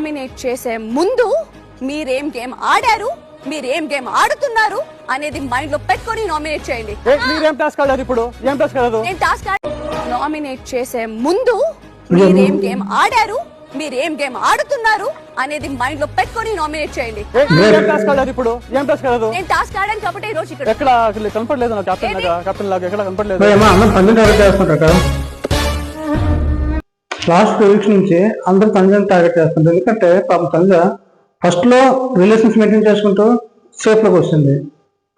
Nominate చేసే ముందు మీరేం గేమ్ ఆడారు, మీరేం గేమ్ ఆడుతున్నారు అనేది మైండ్ లో పెట్టుకొని నామినేట్ చేయండి. మీరేం టాస్క్ ఆడారు ఇప్పుడు? ఏం టాస్క్ ఆడారు? నేను టాస్క్ నామినేట్ చేసే ముందు మీరేం గేమ్ ఆడారు, మీరేం గేమ్ ఆడుతున్నారు అనేది మైండ్ లో పెట్టుకొని నామినేట్ చేయండి. మీరేం టాస్క్ ఆడారు ఇప్పుడు? ఏం టాస్క్ ఆడారు? నేను టాస్క్ ఆడాను కాబట్టి ఈ రోజు ఇక్కడ ఎక్కడ కనపడలేదు నాకు. కెప్టెన్ లాగా ఎక్కడ కనపడలేదు. లాస్ట్ 2 వీక్స్ నుంచి అందరూ తనుజని టార్గెట్ చేస్తుంటారు. ఎందుకంటే పాపం తనుజ ఫస్ట్ లో రిలేషన్స్ మెయింటైన్ చేసుకుంటూ సేఫ్ లోకి వస్తుంది.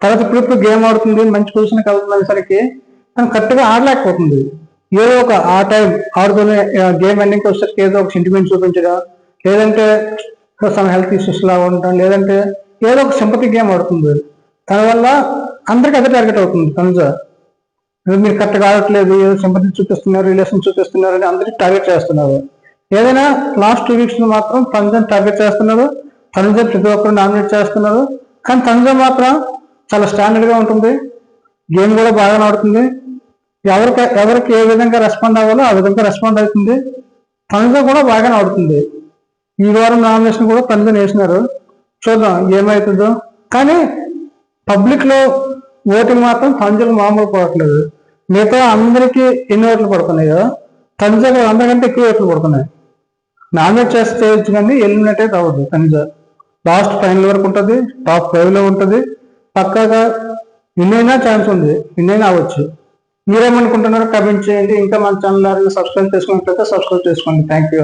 తర్వాత ఇప్పుడు గేమ్ ఆడుతుంది, మంచి పొజిషన్కి వెళ్తున్నసరికి తను కరెక్ట్ గా ఆడలేకపోతుంది. ఏదో ఒక ఆ టైం ఆడుకునే గేమ్ ఎండింగ్కి వచ్చేసరికి ఏదో ఒక సెంటిమెంట్ చూపించడం, లేదంటే సమ్ హెల్త్ ఇష్యూస్ లాగా ఉండటం, లేదంటే ఏదో ఒక సింపతి గేమ్ ఆడుతుంది. దానివల్ల అందరికి అదే టార్గెట్ అవుతుంది. తనుజ మీరు కరెక్ట్గా ఆడట్లేదు, ఏదో సింపతి చూపిస్తున్నారు, రిలేషన్ చూపిస్తున్నారు అని అందరికి టార్గెట్ చేస్తున్నారు. ఏదైనా లాస్ట్ 2 వీక్స్ మాత్రం తనుజని టార్గెట్ చేస్తున్నారు, తనుజ ప్రతి ఒక్కరు నామినేట్ చేస్తున్నారు. కానీ తనుజ మాత్రం చాలా స్టాండర్డ్ గా ఉంటుంది, గేమ్ కూడా బాగా ఆడుతుంది. ఎవరికి ఏ విధంగా రెస్పాండ్ అవ్వాలో ఆ విధంగా రెస్పాండ్ అవుతుంది. తనుజ కూడా బాగానే ఆడుతుంది. ఈ వారం నామినేషన్ కూడా తనుజని వేసినారు, చూద్దాం ఏమవుతుందో. కానీ పబ్లిక్ లో ఓటింగ్ మాత్రం తనుజకు మామూలు పోవట్లేదు. మిగతా అందరికీ ఎన్ని ఓట్లు పడుతున్నాయో తనుజకు అందరికంటే ఎక్కువ ఓట్లు పడుతున్నాయి. నామినేట్ చేస్తే కానీ ఎలిమినేట్ అయితే అవ్వదు. తనుజ లాస్ట్ ఫైనల్ వరకు ఉంటుంది, టాప్ 5 లో ఉంటుంది. పక్కాగా విన్ అయినా ఛాన్స్ ఉంది, విన్ అయినా అవ్వచ్చు. మీరేమనుకుంటున్నారో కమెంట్ చేయండి. ఇంకా మన ఛానల్ సబ్స్క్రైబ్ చేసుకున్నట్లయితే సబ్స్క్రైబ్ చేసుకోండి. Thank you.